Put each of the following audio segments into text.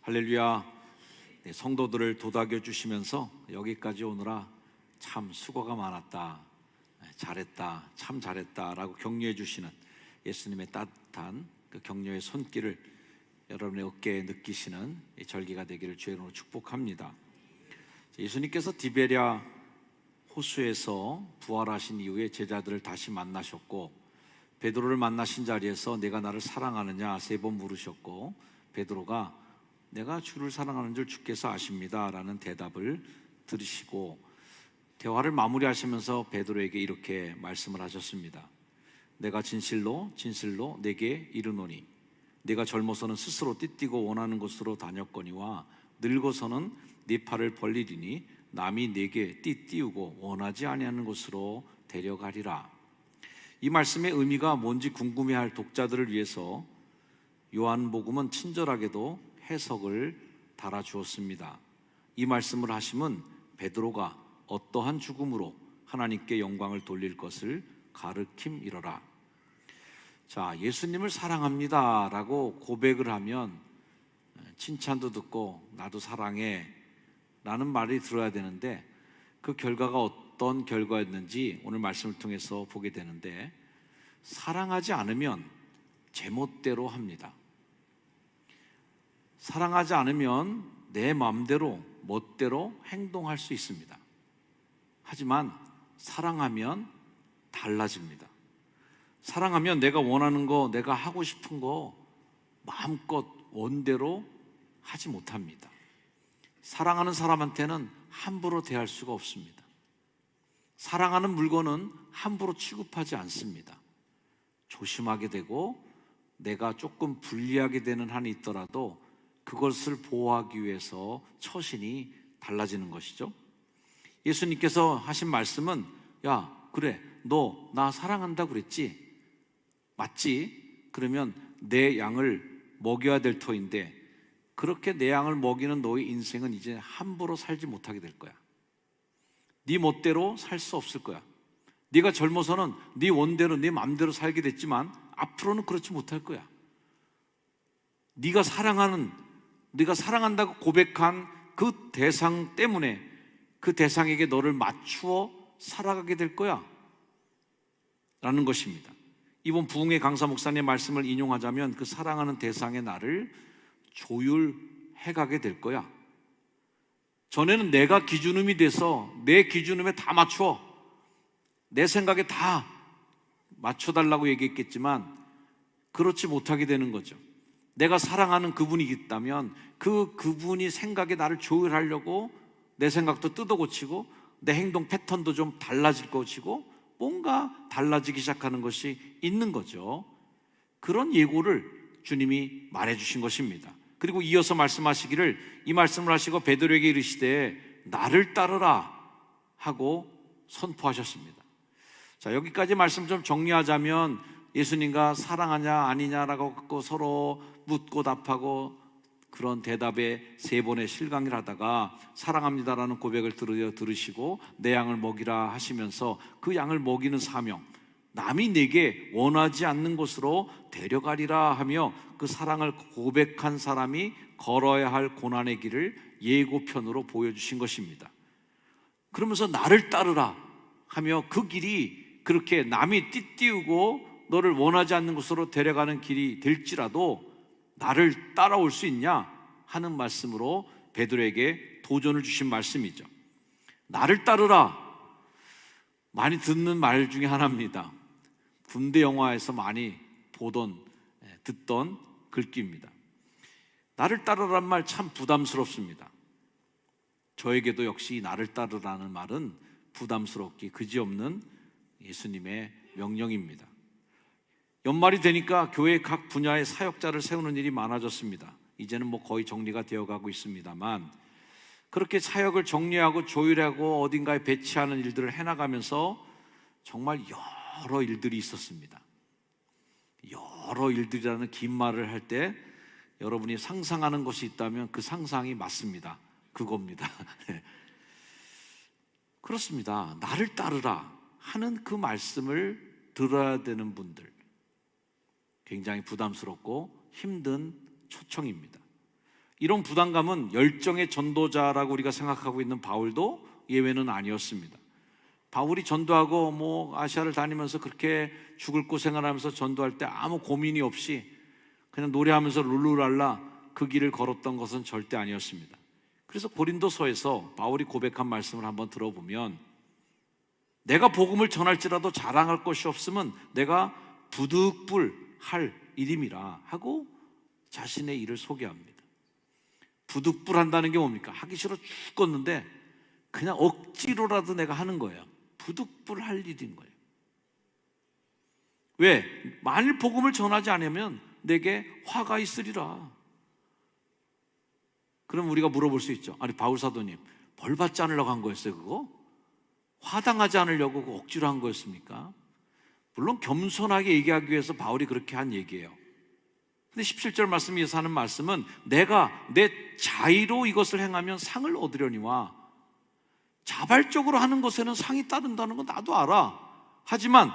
할렐루야. 네, 성도들을 도닥여 주시면서 여기까지 오느라 참 수고가 많았다, 잘했다, 참 잘했다 라고 격려해 주시는 예수님의 따뜻한 그 격려의 손길을 여러분의 어깨에 느끼시는 이 절기가 되기를 주의 이름으로 축복합니다. 예수님께서 디베랴 호수에서 부활하신 이후에 제자들을 다시 만나셨고, 베드로를 만나신 자리에서 내가 나를 사랑하느냐 3번 물으셨고, 베드로가 내가 주를 사랑하는 줄 주께서 아십니다 라는 대답을 들으시고, 대화를 마무리하시면서 베드로에게 이렇게 말씀을 하셨습니다. 내가 진실로 진실로 내게 이르노니 네가 젊어서는 스스로 띠띠고 원하는 곳으로 다녔거니와 늙어서는 네 팔을 벌리리니 남이 네게 띠띠우고 원하지 아니하는 곳으로 데려가리라. 이 말씀의 의미가 뭔지 궁금해할 독자들을 위해서 요한복음은 친절하게도 해석을 달아주었습니다. 이 말씀을 하심은 베드로가 어떠한 죽음으로 하나님께 영광을 돌릴 것을 가르킴이러라. 자, 예수님을 사랑합니다 라고 고백을 하면 칭찬도 듣고 나도 사랑해 라는 말이 들어야 되는데, 그 결과가 어떤 결과였는지 오늘 말씀을 통해서 보게 되는데, 사랑하지 않으면 제멋대로 합니다. 사랑하지 않으면 내 마음대로 멋대로 행동할 수 있습니다. 하지만 사랑하면 달라집니다. 사랑하면 내가 원하는 거, 내가 하고 싶은 거 마음껏 원대로 하지 못합니다. 사랑하는 사람한테는 함부로 대할 수가 없습니다. 사랑하는 물건은 함부로 취급하지 않습니다. 조심하게 되고 내가 조금 불리하게 되는 한이 있더라도 그것을 보호하기 위해서 처신이 달라지는 것이죠. 예수님께서 하신 말씀은, 야, 그래, 너 나 사랑한다고 그랬지? 맞지? 그러면 내 양을 먹여야 될 터인데, 그렇게 내 양을 먹이는 너의 인생은 이제 함부로 살지 못하게 될 거야. 네 멋대로 살 수 없을 거야. 네가 젊어서는 네 원대로, 네 마음대로 살게 됐지만 앞으로는 그렇지 못할 거야. 네가 사랑한다고 고백한 그 대상 때문에 그 대상에게 너를 맞추어 살아가게 될 거야 라는 것입니다. 이번 부흥회 강사 목사님의 말씀을 인용하자면, 그 사랑하는 대상의 나를 조율해가게 될 거야. 전에는 내가 기준음이 돼서 내 기준음에 다 맞춰, 내 생각에 다 맞춰달라고 얘기했겠지만 그렇지 못하게 되는 거죠. 내가 사랑하는 그분이 있다면 그분이 생각에 나를 조율하려고 내 생각도 뜯어고치고 내 행동 패턴도 좀 달라질 것이고 뭔가 달라지기 시작하는 것이 있는 거죠. 그런 예고를 주님이 말해주신 것입니다. 그리고 이어서 말씀하시기를, 이 말씀을 하시고 베드로에게 이르시되 나를 따르라 하고 선포하셨습니다. 자, 여기까지 말씀 좀 정리하자면, 예수님과 사랑하냐 아니냐라고 서로 묻고 답하고 그런 대답에 3번의 실강을 하다가 사랑합니다라는 고백을 들으시고 내 양을 먹이라 하시면서 그 양을 먹이는 사명, 남이 내게 원하지 않는 곳으로 데려가리라 하며 그 사랑을 고백한 사람이 걸어야 할 고난의 길을 예고편으로 보여주신 것입니다. 그러면서 나를 따르라 하며 그 길이 그렇게 남이 띠띠우고 너를 원하지 않는 곳으로 데려가는 길이 될지라도 나를 따라올 수 있냐 하는 말씀으로 베드로에게 도전을 주신 말씀이죠. 나를 따르라, 많이 듣는 말 중에 하나입니다. 군대 영화에서 많이 듣던 글귀입니다. 나를 따르라는 말 참 부담스럽습니다. 저에게도 역시 나를 따르라는 말은 부담스럽기 그지없는 예수님의 명령입니다. 연말이 되니까 교회 각 분야의 사역자를 세우는 일이 많아졌습니다. 이제는 거의 정리가 되어가고 있습니다만, 그렇게 사역을 정리하고 조율하고 어딘가에 배치하는 일들을 해나가면서 정말 여러 일들이 있었습니다. 여러 일들이라는 긴 말을 할 때 여러분이 상상하는 것이 있다면 그 상상이 맞습니다. 그겁니다. 그렇습니다. 나를 따르라 하는 그 말씀을 들어야 되는 분들, 굉장히 부담스럽고 힘든 초청입니다. 이런 부담감은 열정의 전도자라고 우리가 생각하고 있는 바울도 예외는 아니었습니다. 바울이 전도하고 아시아를 다니면서 그렇게 죽을 고생을 하면서 전도할 때 아무 고민이 없이 그냥 노래하면서 룰루랄라 그 길을 걸었던 것은 절대 아니었습니다. 그래서 고린도서에서 바울이 고백한 말씀을 한번 들어보면, 내가 복음을 전할지라도 자랑할 것이 없으면 내가 부득불할 일임이라 하고 자신의 일을 소개합니다. 부득불한다는 게 뭡니까? 하기 싫어 죽겠는데 그냥 억지로라도 내가 하는 거예요. 부득불할 일인 거예요. 왜? 만일 복음을 전하지 않으면 내게 화가 있으리라. 그럼 우리가 물어볼 수 있죠. 아니, 바울 사도님, 벌 받지 않으려고 한 거였어요, 그거? 화당하지 않으려고 억지로 한 거였습니까? 물론 겸손하게 얘기하기 위해서 바울이 그렇게 한 얘기예요. 근데 17절 말씀에서 하는 말씀은, 내가 내 자의로 이것을 행하면 상을 얻으려니와, 자발적으로 하는 것에는 상이 따른다는 건 나도 알아. 하지만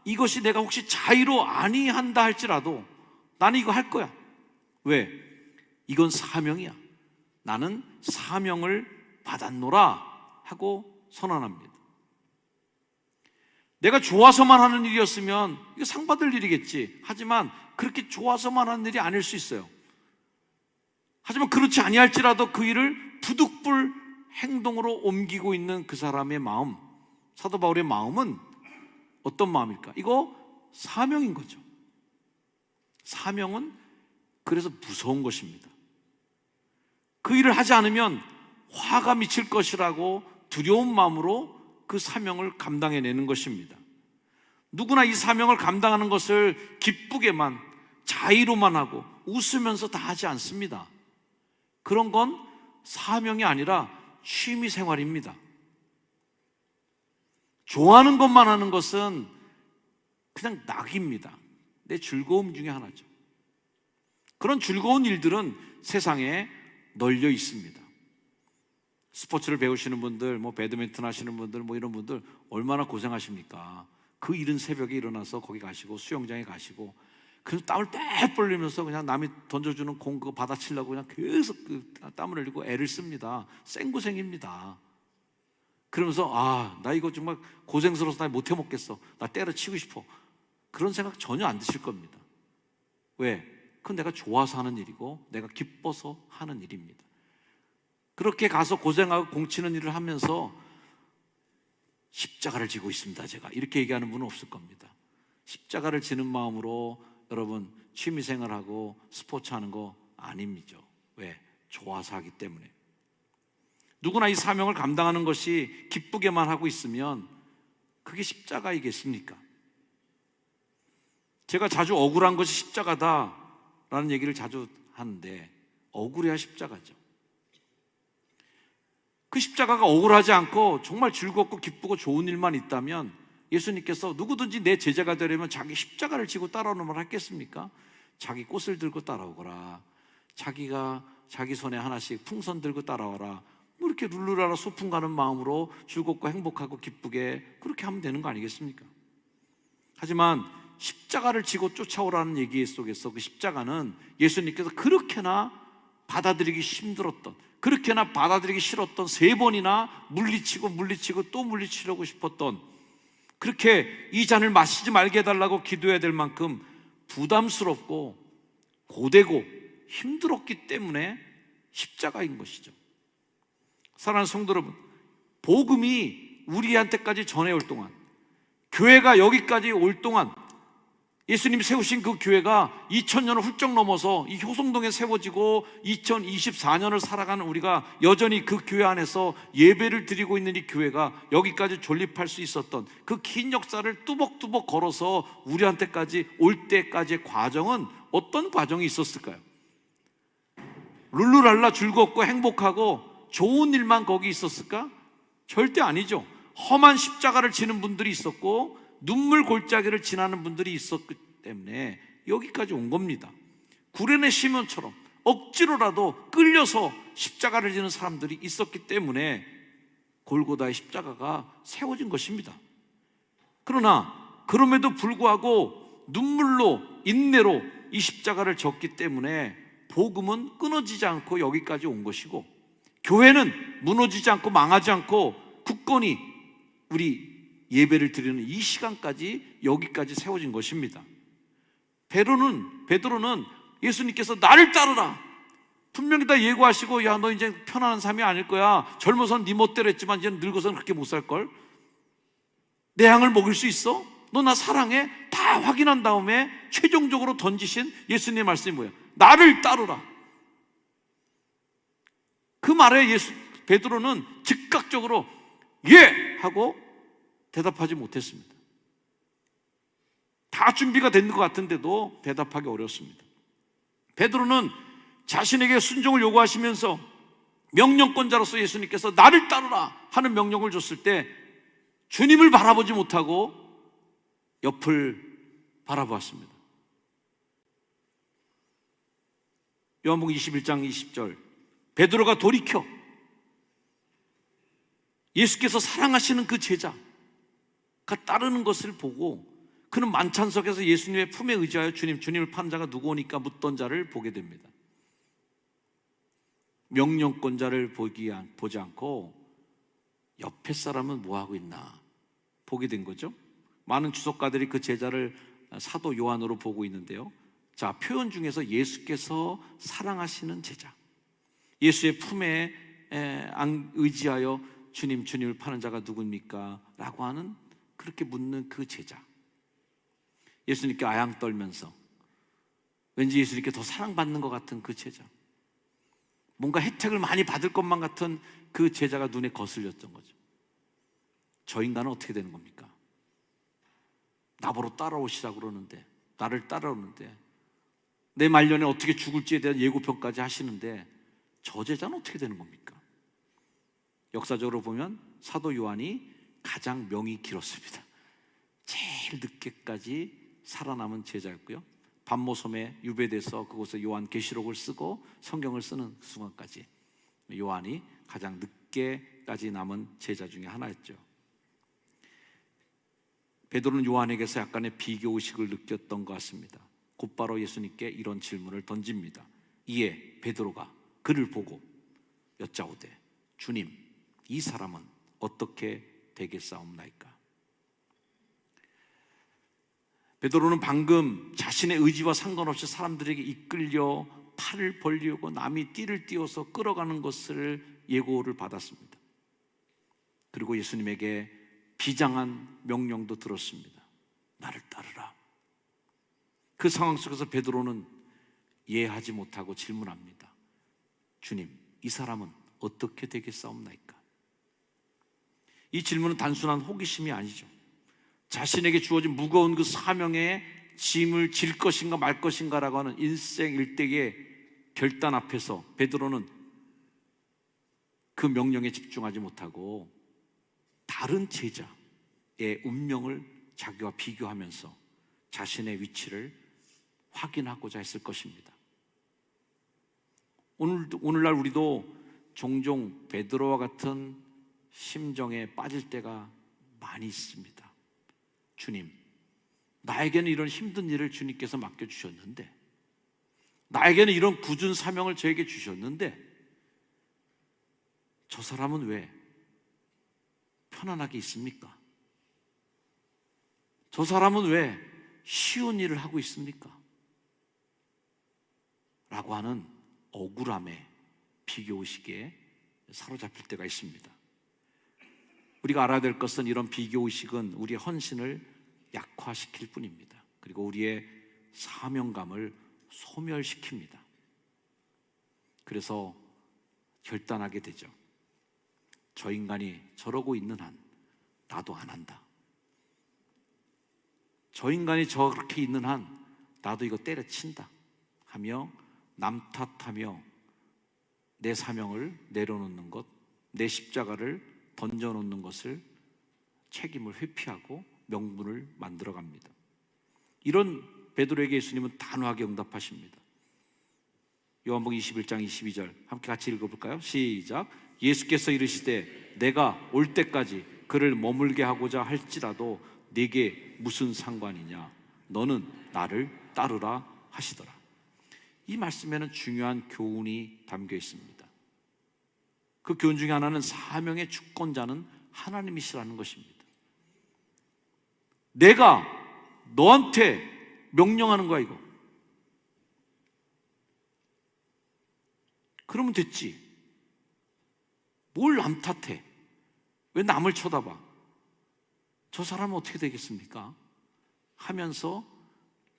이것이 내가 혹시 자의로 아니한다 할지라도 나는 이거 할 거야. 왜? 이건 사명이야. 나는 사명을 받았노라 하고 선언합니다. 내가 좋아서만 하는 일이었으면 이거 상 받을 일이겠지. 하지만 그렇게 좋아서만 하는 일이 아닐 수 있어요. 하지만 그렇지 아니할지라도 그 일을 부득불 행동으로 옮기고 있는 그 사람의 마음, 사도 바울의 마음은 어떤 마음일까? 이거 사명인 거죠. 사명은 그래서 무서운 것입니다. 그 일을 하지 않으면 화가 미칠 것이라고 두려운 마음으로 그 사명을 감당해내는 것입니다. 누구나 이 사명을 감당하는 것을 기쁘게만, 자의로만 하고 웃으면서 다 하지 않습니다. 그런 건 사명이 아니라 취미 생활입니다. 좋아하는 것만 하는 것은 그냥 낙입니다. 내 즐거움 중에 하나죠. 그런 즐거운 일들은 세상에 널려 있습니다. 스포츠를 배우시는 분들, 배드민턴 하시는 분들, 이런 분들 얼마나 고생하십니까? 그 이른 새벽에 일어나서 거기 가시고 수영장에 가시고, 그래서 땀을 빽 벌리면서 그냥 남이 던져주는 공 그거 받아치려고 그냥 계속 땀을 흘리고 애를 씁니다. 생고생입니다. 그러면서 나 이거 정말 고생스러워서 나 못해 먹겠어, 나 때려치고 싶어, 그런 생각 전혀 안 드실 겁니다. 왜? 그건 내가 좋아서 하는 일이고 내가 기뻐서 하는 일입니다. 그렇게 가서 고생하고 공치는 일을 하면서 십자가를 지고 있습니다, 제가, 이렇게 얘기하는 분은 없을 겁니다. 십자가를 지는 마음으로 여러분 취미생활하고 스포츠하는 거 아닙니다. 왜? 좋아서 하기 때문에. 누구나 이 사명을 감당하는 것이 기쁘게만 하고 있으면 그게 십자가이겠습니까? 제가 자주 억울한 것이 십자가다라는 얘기를 자주 하는데, 억울해야 십자가죠. 그 십자가가 억울하지 않고 정말 즐겁고 기쁘고 좋은 일만 있다면 예수님께서 누구든지 내 제자가 되려면 자기 십자가를 지고 따라오는 말 했겠습니까? 자기 꽃을 들고 따라오거라, 자기가 자기 손에 하나씩 풍선 들고 따라와라, 이렇게 룰루랄라 소풍 가는 마음으로 즐겁고 행복하고 기쁘게 그렇게 하면 되는 거 아니겠습니까? 하지만 십자가를 지고 쫓아오라는 얘기 속에서 그 십자가는 예수님께서 그렇게나 받아들이기 힘들었던, 그렇게나 받아들이기 싫었던, 3번이나 물리치고 또 물리치려고 싶었던, 그렇게 이 잔을 마시지 말게 해달라고 기도해야 될 만큼 부담스럽고 고되고 힘들었기 때문에 십자가인 것이죠. 사랑하는 성도 여러분, 복음이 우리한테까지 전해올 동안, 교회가 여기까지 올 동안, 예수님이 세우신 그 교회가 2000년을 훌쩍 넘어서 이 효성동에 세워지고 2024년을 살아가는 우리가 여전히 그 교회 안에서 예배를 드리고 있는 이 교회가 여기까지 존립할 수 있었던 그 긴 역사를 뚜벅뚜벅 걸어서 우리한테까지 올 때까지의 과정은 어떤 과정이 있었을까요? 룰루랄라 즐겁고 행복하고 좋은 일만 거기 있었을까? 절대 아니죠. 험한 십자가를 지는 분들이 있었고 눈물 골짜기를 지나는 분들이 있었기 때문에 여기까지 온 겁니다. 구레네 시몬처럼 억지로라도 끌려서 십자가를 지는 사람들이 있었기 때문에 골고다의 십자가가 세워진 것입니다. 그러나 그럼에도 불구하고 눈물로, 인내로 이 십자가를 졌기 때문에 복음은 끊어지지 않고 여기까지 온 것이고, 교회는 무너지지 않고 망하지 않고 굳건히 우리 예배를 드리는 이 시간까지 여기까지 세워진 것입니다. 베드로는 예수님께서 나를 따르라 분명히 다 예고하시고, 야, 너 이제 편안한 삶이 아닐 거야. 젊어서는 네 멋대로 했지만 이제 늙어서는 그렇게 못 살걸. 내 양을 먹일 수 있어? 너 나 사랑해? 다 확인한 다음에 최종적으로 던지신 예수님의 말씀이 뭐예요? 나를 따르라. 그 말에 베드로는 즉각적으로 예! 하고 대답하지 못했습니다. 다 준비가 된 것 같은데도 대답하기 어렵습니다. 베드로는 자신에게 순종을 요구하시면서 명령권자로서 예수님께서 나를 따르라 하는 명령을 줬을 때 주님을 바라보지 못하고 옆을 바라보았습니다. 요한복음 21장 20절, 베드로가 돌이켜 예수께서 사랑하시는 그 제자가 따르는 것을 보고 그는 만찬석에서 예수님의 품에 의지하여 주님을 파는 자가 누구오니까 묻던 자를 보게 됩니다. 명령권자를 보지 않고 옆에 사람은 뭐하고 있나 보게 된 거죠. 많은 주석가들이 그 제자를 사도 요한으로 보고 있는데요. 자, 표현 중에서 예수께서 사랑하시는 제자, 예수의 품에 의지하여 주님을 파는 자가 누굽니까? 라고 하는, 그렇게 묻는 그 제자, 예수님께 아양 떨면서 왠지 예수님께 더 사랑받는 것 같은 그 제자, 뭔가 혜택을 많이 받을 것만 같은 그 제자가 눈에 거슬렸던 거죠. 저 인간은 어떻게 되는 겁니까? 나보러 따라오시라고 그러는데, 나를 따라오는데, 내 말년에 어떻게 죽을지에 대한 예고편까지 하시는데 저 제자는 어떻게 되는 겁니까? 역사적으로 보면 사도 요한이 가장 명이 길었습니다. 제일 늦게까지 살아남은 제자였고요, 반모섬에 유배돼서 그곳에 요한 계시록을 쓰고 성경을 쓰는 순간까지 요한이 가장 늦게까지 남은 제자 중에 하나였죠. 베드로는 요한에게서 약간의 비교의식을 느꼈던 것 같습니다. 곧바로 예수님께 이런 질문을 던집니다. 이에 베드로가 그를 보고 여짜오되, 주님, 이 사람은 어떻게 되겠사옵나이까? 베드로는 방금 자신의 의지와 상관없이 사람들에게 이끌려 팔을 벌리고 남이 띠를 띄워서 끌어가는 것을 예고를 받았습니다. 그리고 예수님에게 비장한 명령도 들었습니다. 나를 따르라. 그 상황 속에서 베드로는 이해하지 못하고 질문합니다. 주님, 이 사람은 어떻게 되겠사옵나이까? 이 질문은 단순한 호기심이 아니죠. 자신에게 주어진 무거운 그 사명의 짐을 질 것인가 말 것인가라고 하는 일생 일대의 결단 앞에서 베드로는 그 명령에 집중하지 못하고 다른 제자의 운명을 자기와 비교하면서 자신의 위치를 확인하고자 했을 것입니다. 오늘날 우리도 종종 베드로와 같은 심정에 빠질 때가 많이 있습니다. 주님, 나에게는 이런 힘든 일을 주님께서 맡겨주셨는데, 나에게는 이런 굳은 사명을 저에게 주셨는데, 저 사람은 왜 편안하게 있습니까? 저 사람은 왜 쉬운 일을 하고 있습니까? 라고 하는 억울함에, 비교의식에 사로잡힐 때가 있습니다. 우리가 알아야 될 것은 이런 비교의식은 우리의 헌신을 약화시킬 뿐입니다. 그리고 우리의 사명감을 소멸시킵니다. 그래서 결단하게 되죠. 저 인간이 저러고 있는 한 나도 안 한다. 저 인간이 저렇게 있는 한 나도 이거 때려친다 하며 남 탓하며 내 사명을 내려놓는 것, 내 십자가를 던져놓는 것을, 책임을 회피하고 명분을 만들어갑니다. 이런 베드로에게 예수님은 단호하게 응답하십니다. 요한복음 21장 22절 함께 같이 읽어볼까요? 시작. 예수께서 이르시되 내가 올 때까지 그를 머물게 하고자 할지라도 네게 무슨 상관이냐? 너는 나를 따르라 하시더라. 이 말씀에는 중요한 교훈이 담겨 있습니다. 그 교훈 중에 하나는 사명의 주권자는 하나님이시라는 것입니다. 내가 너한테 명령하는 거야, 이거. 그러면 됐지. 뭘 남 탓해? 왜 남을 쳐다봐? 저 사람은 어떻게 되겠습니까? 하면서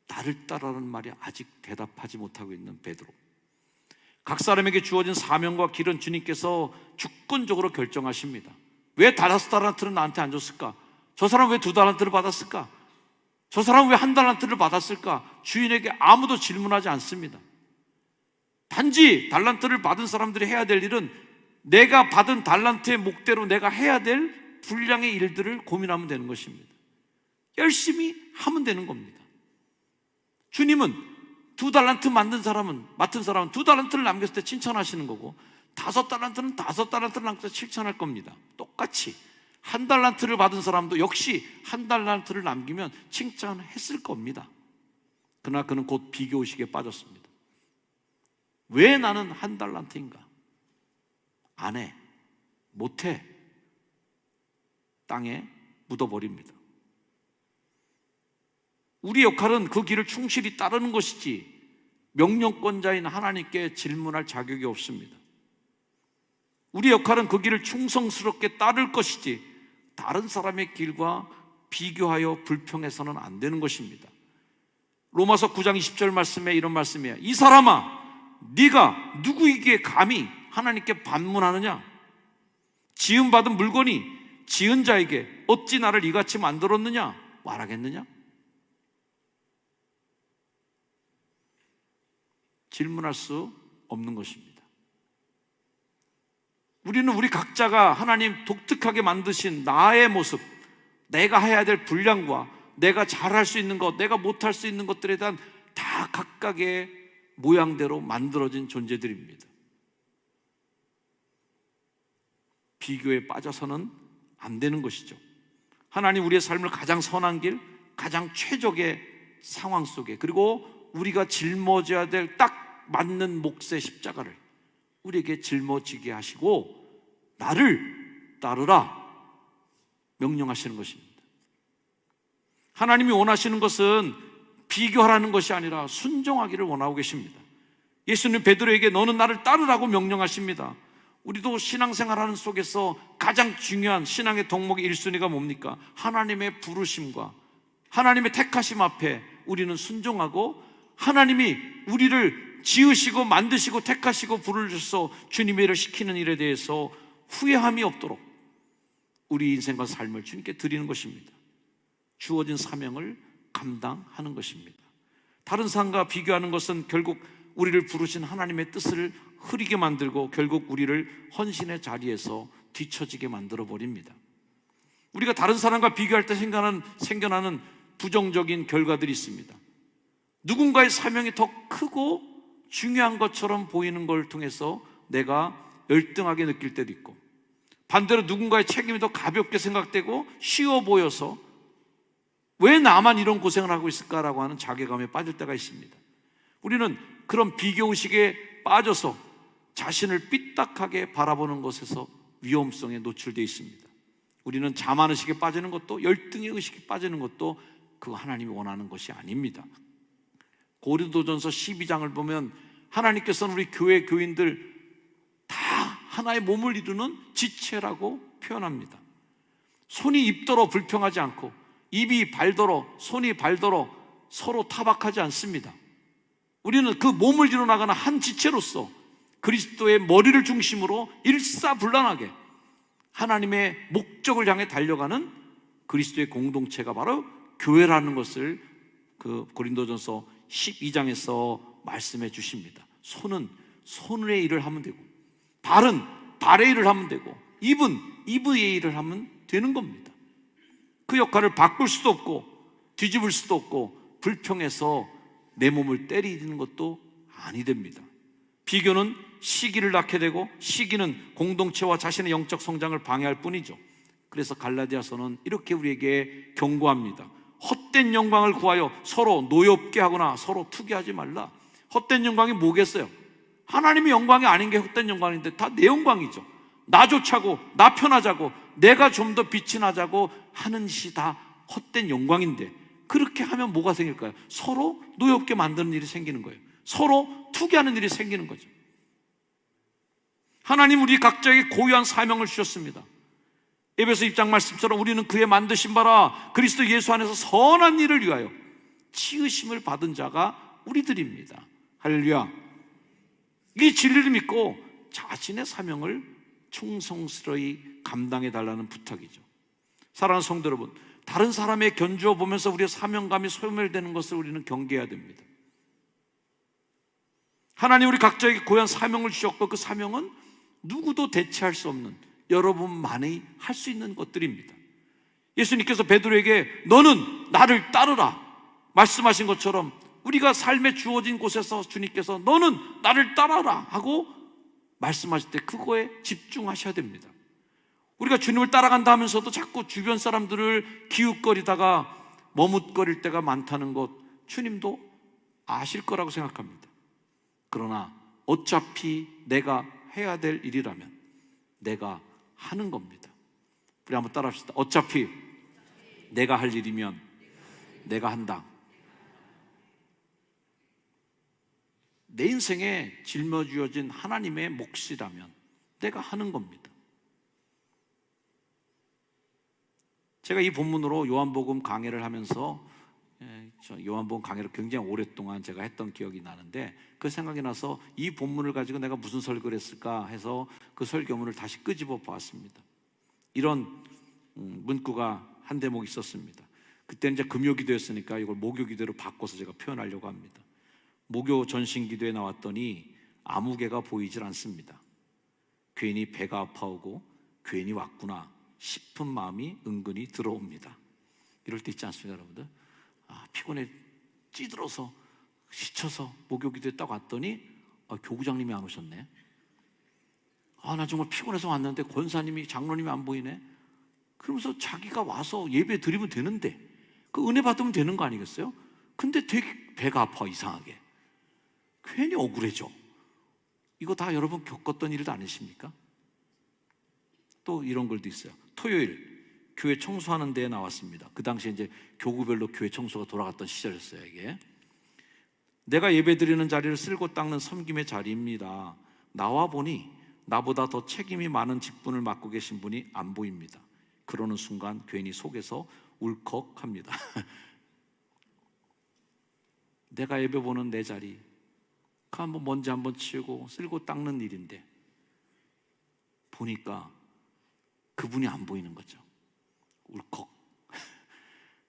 나를 따르라는 말이 아직 대답하지 못하고 있는 베드로. 각 사람에게 주어진 사명과 길은 주님께서 주권적으로 결정하십니다. 왜 5달란트를 나한테 안 줬을까? 저 사람 왜 2달란트를 받았을까? 저 사람 왜 1달란트를 받았을까? 주인에게 아무도 질문하지 않습니다. 단지 달란트를 받은 사람들이 해야 될 일은 내가 받은 달란트의 목대로 내가 해야 될 분량의 일들을 고민하면 되는 것입니다. 열심히 하면 되는 겁니다. 주님은 2달란트 맡은 사람은 2달란트를 남겼을 때 칭찬하시는 거고, 5달란트는 5달란트를 남겨서 칭찬할 겁니다. 똑같이 1달란트를 받은 사람도 역시 1달란트를 남기면 칭찬했을 겁니다. 그러나 그는 곧 비교의식에 빠졌습니다. 왜 나는 1달란트인가? 안 해, 못해. 땅에 묻어버립니다. 우리 역할은 그 길을 충실히 따르는 것이지 명령권자인 하나님께 질문할 자격이 없습니다. 우리 역할은 그 길을 충성스럽게 따를 것이지 다른 사람의 길과 비교하여 불평해서는 안 되는 것입니다. 로마서 9장 20절 말씀에 이런 말씀이에요. 이 사람아, 네가 누구이기에 감히 하나님께 반문하느냐? 지음받은 물건이 지은 자에게 어찌 나를 이같이 만들었느냐 말하겠느냐? 질문할 수 없는 것입니다. 우리는 우리 각자가 하나님 독특하게 만드신 나의 모습, 내가 해야 될 분량과 내가 잘할 수 있는 것, 내가 못할 수 있는 것들에 대한 다 각각의 모양대로 만들어진 존재들입니다. 비교에 빠져서는 안 되는 것이죠. 하나님 우리의 삶을 가장 선한 길, 가장 최적의 상황 속에, 그리고 우리가 짊어져야 될 딱 맞는 몫의 십자가를 우리에게 짊어지게 하시고 나를 따르라 명령하시는 것입니다. 하나님이 원하시는 것은 비교하라는 것이 아니라 순종하기를 원하고 계십니다. 예수님 베드로에게 너는 나를 따르라고 명령하십니다. 우리도 신앙생활하는 속에서 가장 중요한 신앙의 덕목의 1순위가 뭡니까? 하나님의 부르심과 하나님의 택하심 앞에 우리는 순종하고, 하나님이 우리를 지으시고 만드시고 택하시고 부르셔서 주님의 일을 시키는 일에 대해서 후회함이 없도록 우리 인생과 삶을 주님께 드리는 것입니다. 주어진 사명을 감당하는 것입니다. 다른 사람과 비교하는 것은 결국 우리를 부르신 하나님의 뜻을 흐리게 만들고 결국 우리를 헌신의 자리에서 뒤처지게 만들어 버립니다. 우리가 다른 사람과 비교할 때 생겨나는 부정적인 결과들이 있습니다. 누군가의 사명이 더 크고 중요한 것처럼 보이는 걸 통해서 내가 열등하게 느낄 때도 있고, 반대로 누군가의 책임이 더 가볍게 생각되고 쉬워 보여서 왜 나만 이런 고생을 하고 있을까라고 하는 자괴감에 빠질 때가 있습니다. 우리는 그런 비교의식에 빠져서 자신을 삐딱하게 바라보는 것에서 위험성에 노출되어 있습니다. 우리는 자만의식에 빠지는 것도, 열등의 의식에 빠지는 것도 그 하나님이 원하는 것이 아닙니다. 고린도전서 12장을 보면 하나님께서는 우리 교회 교인들 다 하나의 몸을 이루는 지체라고 표현합니다. 손이 입더러 불평하지 않고 입이 발더러 손이 발더러 서로 타박하지 않습니다. 우리는 그 몸을 이루어나가는 한 지체로서 그리스도의 머리를 중심으로 일사불란하게 하나님의 목적을 향해 달려가는 그리스도의 공동체가 바로 교회라는 것을 그 고린도전서 12장에서 말씀해 주십니다. 손은 손의 일을 하면 되고, 발은 발의 일을 하면 되고, 입은 입의 일을 하면 되는 겁니다. 그 역할을 바꿀 수도 없고 뒤집을 수도 없고 불평해서 내 몸을 때리는 것도 아니 됩니다. 비교는 시기를 낳게 되고 시기는 공동체와 자신의 영적 성장을 방해할 뿐이죠. 그래서 갈라디아서는 이렇게 우리에게 경고합니다. 헛된 영광을 구하여 서로 노엽게 하거나 서로 투기하지 말라. 헛된 영광이 뭐겠어요? 하나님의 영광이 아닌 게 헛된 영광인데 다 내 영광이죠. 나 좋자고, 나 편하자고, 내가 좀 더 빛이 나자고 하는 짓이 다 헛된 영광인데, 그렇게 하면 뭐가 생길까요? 서로 노엽게 만드는 일이 생기는 거예요. 서로 투기하는 일이 생기는 거죠. 하나님 우리 각자에게 고유한 사명을 주셨습니다. 에베소 1장 말씀처럼 우리는 그의 만드신 바라 그리스도 예수 안에서 선한 일을 위하여 지으심을 받은 자가 우리들입니다. 할렐루야. 이 진리를 믿고 자신의 사명을 충성스러이 감당해 달라는 부탁이죠. 사랑하는 성도 여러분, 다른 사람의 견주어 보면서 우리의 사명감이 소멸되는 것을 우리는 경계해야 됩니다. 하나님 우리 각자에게 고유한 사명을 주셨고, 그 사명은 누구도 대체할 수 없는, 여러분만이 할 수 있는 것들입니다. 예수님께서 베드로에게 너는 나를 따르라 말씀하신 것처럼, 우리가 삶에 주어진 곳에서 주님께서 너는 나를 따라라 하고 말씀하실 때 그거에 집중하셔야 됩니다. 우리가 주님을 따라간다 하면서도 자꾸 주변 사람들을 기웃거리다가 머뭇거릴 때가 많다는 것, 주님도 아실 거라고 생각합니다. 그러나 어차피 내가 해야 될 일이라면 내가 하는 겁니다. 우리 한번 따라 합시다. 어차피 내가 할 일이면 내가 한다. 내 인생에 짊어지어진 하나님의 몫이라면 내가 하는 겁니다. 제가 이 본문으로 요한복음 강해를 하면서, 요한복음 강해를 굉장히 오랫동안 제가 했던 기억이 나는데, 그 생각이 나서 이 본문을 가지고 내가 무슨 설교를 했을까 해서 그 설교문을 다시 끄집어 보았습니다. 이런 문구가 한 대목 있었습니다. 그때는 이제 금요기도였으니까 이걸 목요기도로 바꿔서 제가 표현하려고 합니다. 목요 전신기도에 나왔더니 아무 개가 보이질 않습니다. 괜히 배가 아파오고 괜히 왔구나 싶은 마음이 은근히 들어옵니다. 이럴 때 있지 않습니까, 여러분들? 피곤해 찌들어서 지쳐서 목요기도에 딱 왔더니 교구장님이 안 오셨네. 나 정말 피곤해서 왔는데 권사님이, 장로님이 안 보이네. 그러면서 자기가 와서 예배 드리면 되는데, 그 은혜 받으면 되는 거 아니겠어요? 근데 되게 배가 아파, 이상하게. 괜히 억울해져. 이거 다 여러분 겪었던 일도 아니십니까? 또 이런 글도 있어요. 토요일 교회 청소하는 데에 나왔습니다. 그 당시에 이제 교구별로 교회 청소가 돌아갔던 시절이었어요, 이게. 내가 예배 드리는 자리를 쓸고 닦는 섬김의 자리입니다. 나와 보니 나보다 더 책임이 많은 직분을 맡고 계신 분이 안 보입니다. 그러는 순간 괜히 속에서 울컥합니다. 내가 예배 보는 내 자리, 그 한번 먼지 한번 치우고 쓸고 닦는 일인데 보니까 그분이 안 보이는 거죠. 울컥.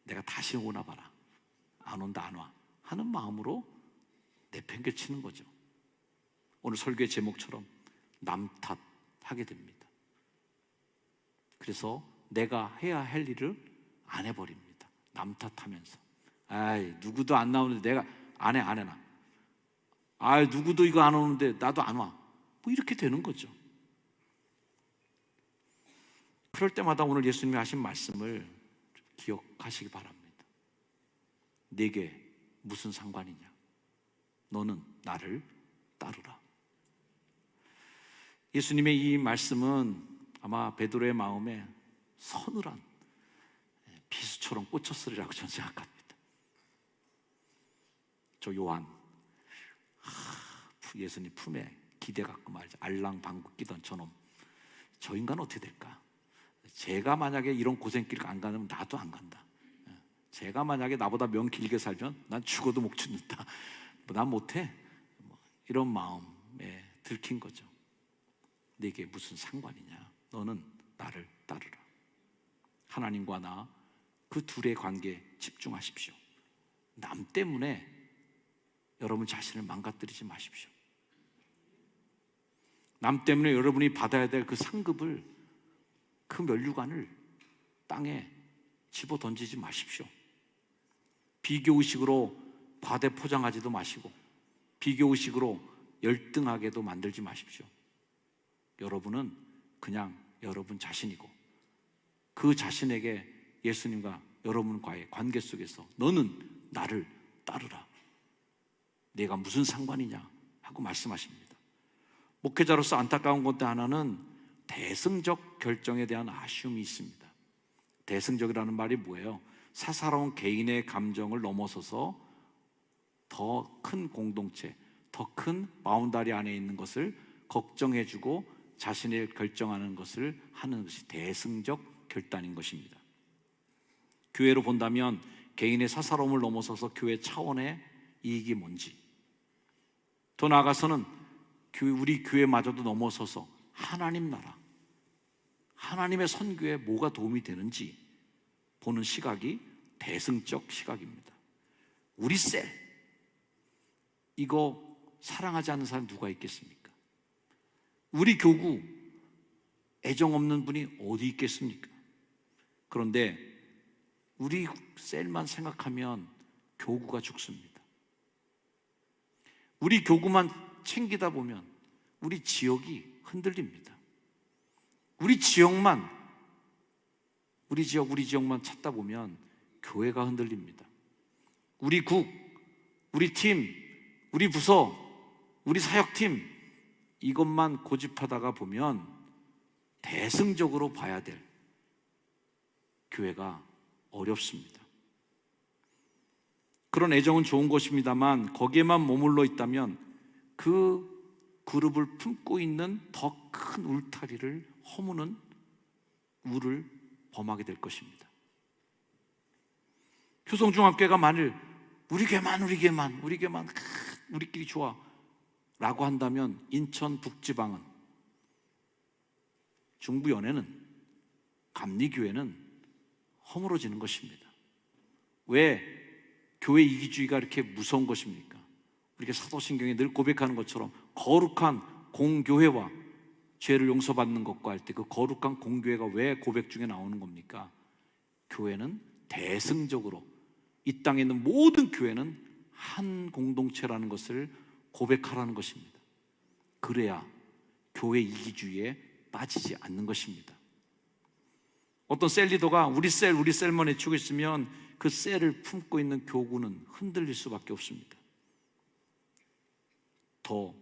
내가 다시 오나 봐라. 안 온다, 안 와 하는 마음으로 내팽개치는 거죠. 오늘 설교의 제목처럼 남 탓하게 됩니다. 그래서 내가 해야 할 일을 안 해버립니다. 남 탓하면서. 누구도 안 나오는데 내가 안 해 나. 누구도 이거 안 오는데 나도 안 와. 뭐 이렇게 되는 거죠. 그럴 때마다 오늘 예수님이 하신 말씀을 기억하시기 바랍니다. 내게 무슨 상관이냐? 너는 나를 따르라. 예수님의 이 말씀은 아마 베드로의 마음에 서늘한 비수처럼 꽂혔으리라고 저는 생각합니다. 저 요한, 예수님 품에 기대 갖고 말이죠. 알랑방구 끼던 저놈, 저 인간은 어떻게 될까? 제가 만약에 이런 고생길 안 가면 나도 안 간다. 제가 만약에 나보다 명 길게 살면 난 죽어도 못 죽는다. 난 못해. 이런 마음에 들킨 거죠. 내게 무슨 상관이냐? 너는 나를 따르라. 하나님과 나, 그 둘의 관계에 집중하십시오. 남 때문에 여러분 자신을 망가뜨리지 마십시오. 남 때문에 여러분이 받아야 될 그 상급을, 그 면류관을 땅에 집어 던지지 마십시오. 비교의식으로 과대 포장하지도 마시고 비교의식으로 열등하게도 만들지 마십시오. 여러분은 그냥 여러분 자신이고, 그 자신에게 예수님과 여러분과의 관계 속에서 너는 나를 따르라. 내가 무슨 상관이냐 하고 말씀하십니다. 목회자로서 안타까운 것 하나는 대승적 결정에 대한 아쉬움이 있습니다. 대승적이라는 말이 뭐예요? 사사로운 개인의 감정을 넘어서서 더 큰 공동체, 더 큰 바운다리 안에 있는 것을 걱정해주고 자신의 결정하는 것을 하는 것이 대승적 결단인 것입니다. 교회로 본다면 개인의 사사로움을 넘어서서 교회 차원의 이익이 뭔지, 더 나아가서는 우리 교회마저도 넘어서서 하나님 나라, 하나님의 선교에 뭐가 도움이 되는지 보는 시각이 대승적 시각입니다. 우리 셀, 이거 사랑하지 않는 사람 누가 있겠습니까? 우리 교구, 애정 없는 분이 어디 있겠습니까? 그런데 우리 셀만 생각하면 교구가 죽습니다. 우리 교구만 챙기다 보면 우리 지역이 흔들립니다. 우리 지역만 찾다 보면 교회가 흔들립니다. 우리 국, 우리 팀, 우리 부서, 우리 사역팀, 이것만 고집하다가 보면 대승적으로 봐야 될 교회가 어렵습니다. 그런 애정은 좋은 것입니다만 거기에만 머물러 있다면 그 그룹을 품고 있는 더 큰 울타리를 허무는 우를 범하게 될 것입니다. 효성중학교가 만일 우리끼리 좋아 라고 한다면 인천 북지방은, 중부연회는, 감리교회는 허물어지는 것입니다. 왜 교회 이기주의가 이렇게 무서운 것입니까? 우리가 사도신경에 늘 고백하는 것처럼 거룩한 공교회와 죄를 용서받는 것과 할 때 그 거룩한 공교회가 왜 고백 중에 나오는 겁니까? 교회는 대승적으로, 이 땅에 있는 모든 교회는 한 공동체라는 것을 고백하라는 것입니다. 그래야 교회 이기주의에 빠지지 않는 것입니다. 어떤 셀 리더가 우리 셀만 외치고 있으면 그 셀을 품고 있는 교구는 흔들릴 수밖에 없습니다. 더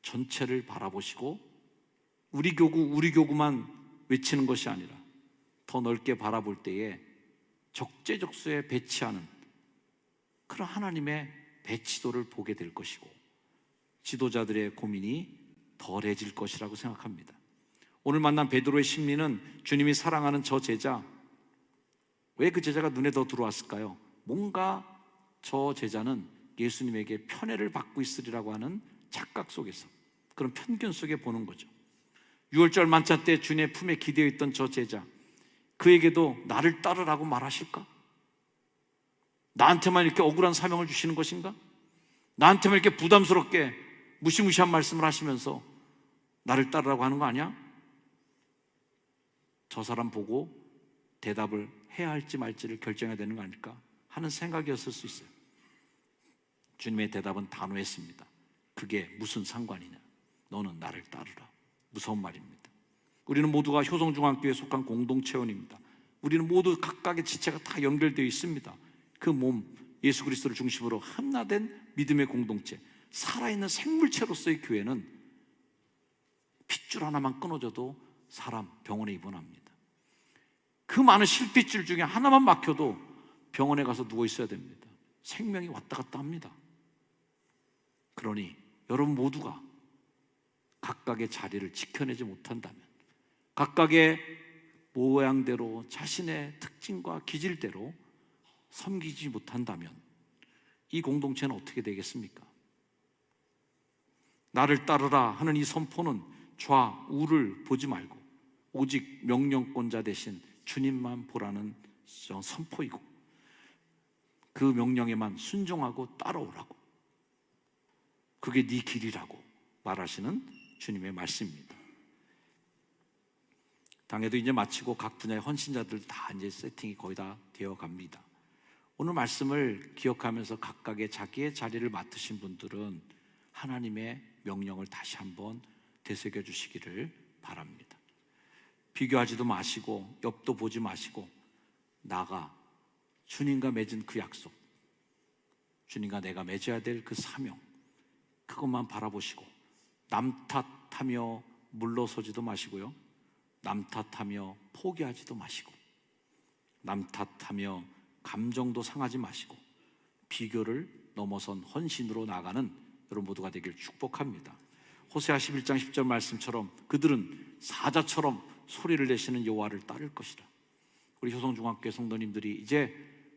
전체를 바라보시고 우리 교구만 외치는 것이 아니라 더 넓게 바라볼 때에 적재적소에 배치하는 그런 하나님의 배치도를 보게 될 것이고 지도자들의 고민이 덜해질 것이라고 생각합니다. 오늘 만난 베드로의 심리는 주님이 사랑하는 저 제자, 왜 그 제자가 눈에 더 들어왔을까요? 뭔가 저 제자는 예수님에게 편애를 받고 있으리라고 하는 착각 속에서, 그런 편견 속에 보는 거죠. 6월절 만찬 때 주님의 품에 기대어 있던 저 제자, 그에게도 나를 따르라고 말하실까? 나한테만 이렇게 억울한 사명을 주시는 것인가? 나한테만 이렇게 부담스럽게 무시무시한 말씀을 하시면서 나를 따르라고 하는 거 아니야? 저 사람 보고 대답을 해야 할지 말지를 결정해야 되는 거 아닐까 하는 생각이었을 수 있어요. 주님의 대답은 단호했습니다. 그게 무슨 상관이냐? 너는 나를 따르라. 무서운 말입니다. 우리는 모두가 효성중학교에 속한 공동체원입니다. 우리는 모두 각각의 지체가 다 연결되어 있습니다. 그 몸, 예수 그리스도를 중심으로 하나된 믿음의 공동체, 살아있는 생물체로서의 교회는 핏줄 하나만 끊어져도 사람 병원에 입원합니다. 그 많은 실핏줄 중에 하나만 막혀도 병원에 가서 누워 있어야 됩니다. 생명이 왔다 갔다 합니다. 그러니 여러분 모두가 각각의 자리를 지켜내지 못한다면, 각각의 모양대로 자신의 특징과 기질대로 섬기지 못한다면 이 공동체는 어떻게 되겠습니까? 나를 따르라 하는 이 선포는 좌우를 보지 말고 오직 명령권자 대신 주님만 보라는 선포이고, 그 명령에만 순종하고 따라오라고, 그게 네 길이라고 말하시는 주님의 말씀입니다. 당회도 이제 마치고 각 분야의 헌신자들 다 이제 세팅이 거의 다 되어 갑니다. 오늘 말씀을 기억하면서 각각의 자기의 자리를 맡으신 분들은 하나님의 명령을 다시 한번 되새겨 주시기를 바랍니다. 비교하지도 마시고 옆도 보지 마시고 나가 주님과 맺은 그 약속, 주님과 내가 맺어야 될 그 사명, 그것만 바라보시고 남 탓하며 물러서지도 마시고요, 남 탓하며 포기하지도 마시고, 남 탓하며 감정도 상하지 마시고, 비교를 넘어선 헌신으로 나가는 여러분 모두가 되길 축복합니다. 호세아 11장 10절 말씀처럼 그들은 사자처럼 소리를 내시는 여호와를 따를 것이라. 우리 효성중학교 성도님들이 이제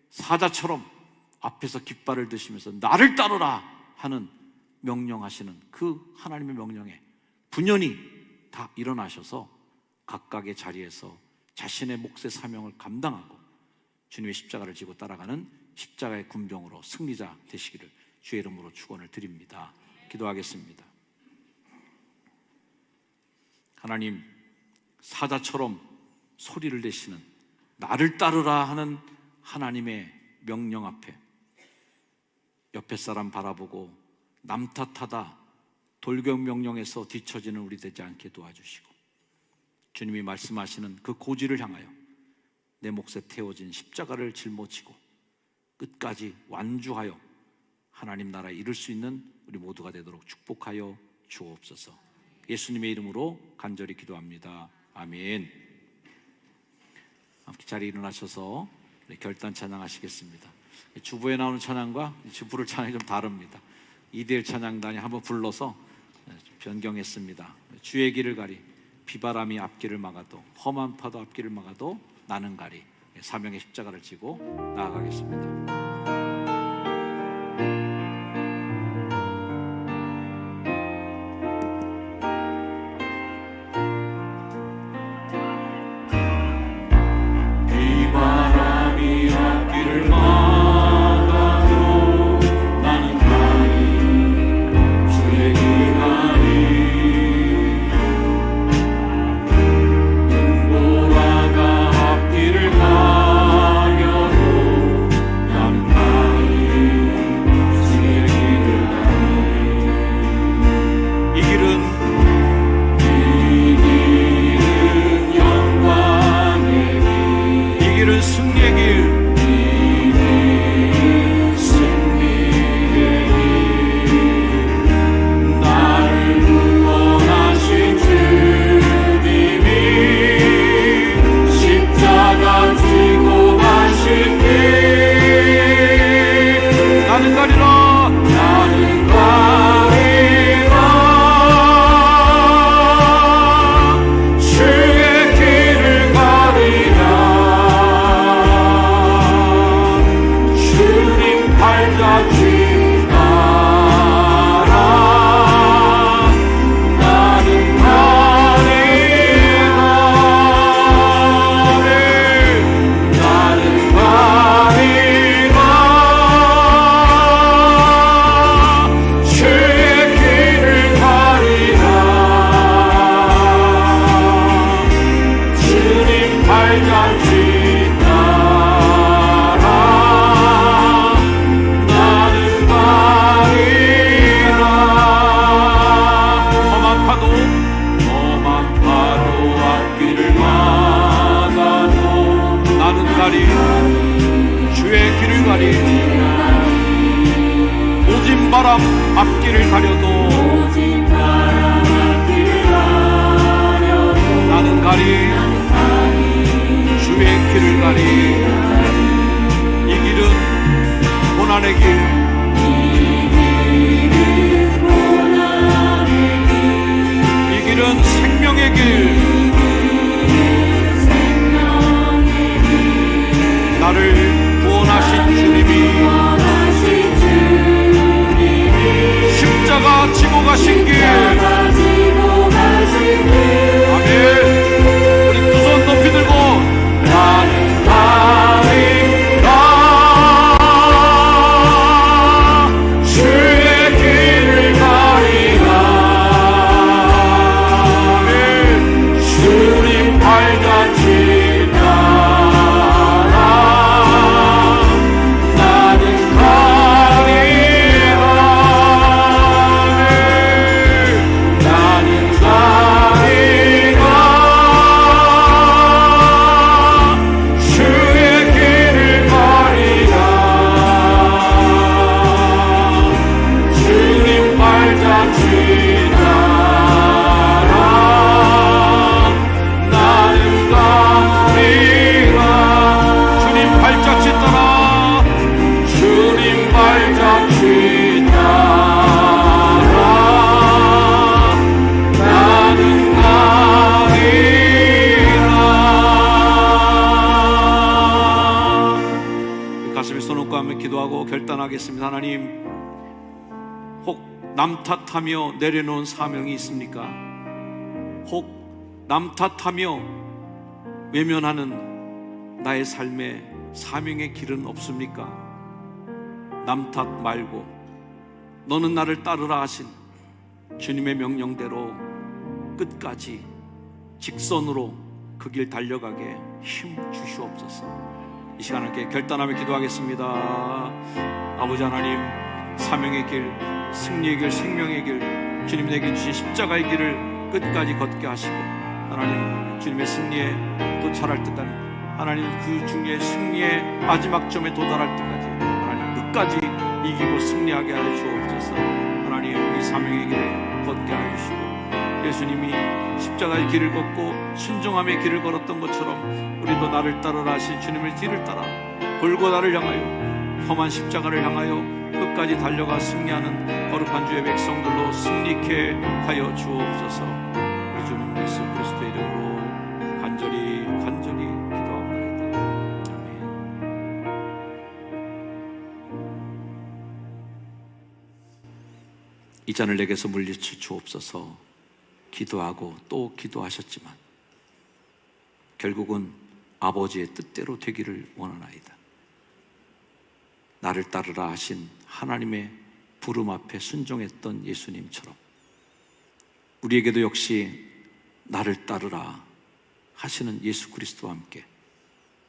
사자처럼 앞에서 깃발을 드시면서 나를 따르라 하는 명령하시는 그 하나님의 명령에 분연히 다 일어나셔서 각각의 자리에서 자신의 몫의 사명을 감당하고 주님의 십자가를 지고 따라가는 십자가의 군병으로 승리자 되시기를 주의 이름으로 축원을 드립니다. 기도하겠습니다. 하나님, 사자처럼 소리를 내시는 나를 따르라 하는 하나님의 명령 앞에 옆에 사람 바라보고 남 탓하다 돌격 명령에서 뒤처지는 우리 되지 않게 도와주시고, 주님이 말씀하시는 그 고지를 향하여 내 몫에 태워진 십자가를 짊어지고 끝까지 완주하여 하나님 나라에 이룰 수 있는 우리 모두가 되도록 축복하여 주옵소서. 예수님의 이름으로 간절히 기도합니다. 아멘. 함께 자리에 일어나셔서 결단 찬양하시겠습니다. 주부에 나오는 찬양과 주부를 찬양이 좀 다릅니다. 2대1 찬양단이 한번 불러서 변경했습니다. 주의 길을 가리 비바람이 앞길을 막아도 험한 파도 앞길을 막아도 나는 가리, 사명의 십자가를 지고 나아가겠습니다. 바람 앞길을 가려도 나는 가리 주의 길을 가리. 이 길은 고난의 길, 이 길은 생명의 길, 나를 구원하신 주님이 십자가 지고 가신 길. 아멘. 우리 두 손 높이 들고 나는 가리라 주의 길을 가리라. 아멘. 주님 발같이 따라 나는 가리라. 나는 결단하겠습니다. 하나님, 혹 남 탓하며 내려놓은 사명이 있습니까? 혹 남 탓하며 외면하는 나의 삶의 사명의 길은 없습니까? 남 탓 말고 너는 나를 따르라 하신 주님의 명령대로 끝까지 직선으로 그 길 달려가게 힘 주시옵소서. 이 시간 함께 결단하며 기도하겠습니다. 아버지 하나님, 사명의 길, 승리의 길, 생명의 길, 주님 내게 주신 십자가의 길을 끝까지 걷게 하시고, 하나님 주님의 승리에 도달할 때까지, 하나님 그 중에 승리의 마지막 점에 도달할 때까지 하나님 끝까지 이기고 승리하게 하여 주옵소서. 하나님 이 사명의 길을 걷게 하여 주시고, 예수님이 십자가의 길을 걷고 순종함의 길을 걸었던 것처럼 우리도 나를 따르라 하신 주님의 뒤를 따라 골고다를 향하여, 험한 십자가를 향하여 끝까지 달려가 승리하는 거룩한 주의 백성들로 승리케 하여 주옵소서. 우리 주님 예수 그리스도의 이름으로 간절히 기도합니다. 아멘. 이 잔을 내게서 물리쳐 주옵소서. 기도하고 또 기도하셨지만 결국은 아버지의 뜻대로 되기를 원하나이다. 나를 따르라 하신 하나님의 부름 앞에 순종했던 예수님처럼 우리에게도 역시 나를 따르라 하시는 예수 그리스도와 함께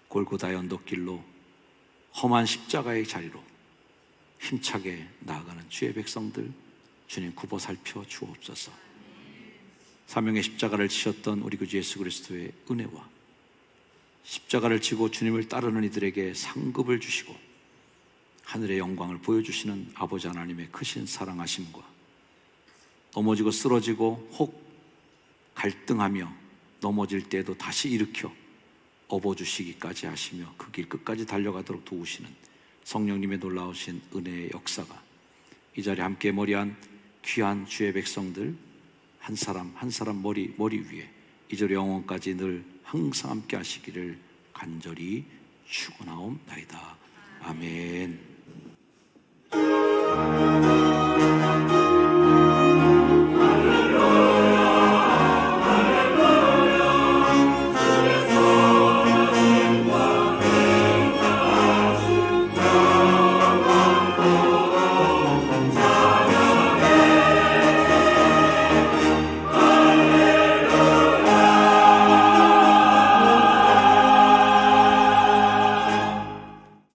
골고다의 언덕길로 험한 십자가의 자리로 힘차게 나아가는 주의 백성들 주님 굽어 살펴 주옵소서. 사명의 십자가를 지셨던 우리 구주 예수 그리스도의 은혜와 십자가를 지고 주님을 따르는 이들에게 상급을 주시고 하늘의 영광을 보여주시는 아버지 하나님의 크신 사랑하심과 넘어지고 쓰러지고 혹 갈등하며 넘어질 때에도 다시 일으켜 업어주시기까지 하시며 그 길 끝까지 달려가도록 도우시는 성령님의 놀라우신 은혜의 역사가 이 자리에 함께 머리한 귀한 주의 백성들 한 사람 한 사람 머리 위에 이제 영원까지 늘 항상 함께 하시기를 간절히 축원하옵나이다. 아멘.